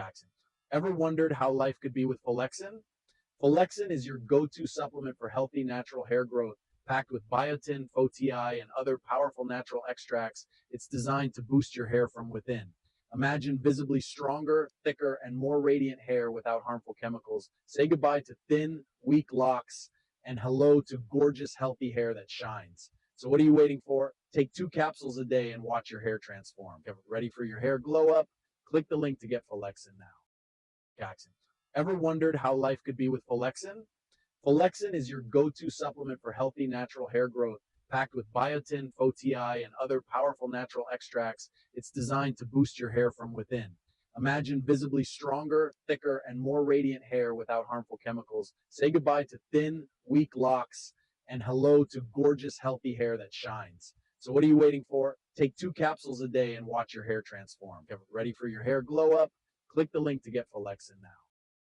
Jackson. Ever wondered how life could be with Folexin? Folexin is your go-to supplement for healthy natural hair growth, packed with biotin, FOTI, and other powerful natural extracts. It's designed to boost your hair from within. Imagine visibly stronger, thicker, and more radiant hair without harmful chemicals. Say goodbye to thin, weak locks and hello to gorgeous, healthy hair that shines. So what are you waiting for? Take 2 capsules a day and watch your hair transform. Ready for your hair glow up? Click the link to get Folexin now. Jackson. Ever wondered how life could be with Folexin? Folexin is your go-to supplement for healthy natural hair growth, packed with biotin, FOTI, and other powerful natural extracts. It's designed to boost your hair from within. Imagine visibly stronger, thicker, and more radiant hair without harmful chemicals. Say goodbye to thin, weak locks and hello to gorgeous, healthy hair that shines. So what are you waiting for? Take 2 capsules a day and watch your hair transform. Ready for your hair glow up? Click the link to get Folexin now.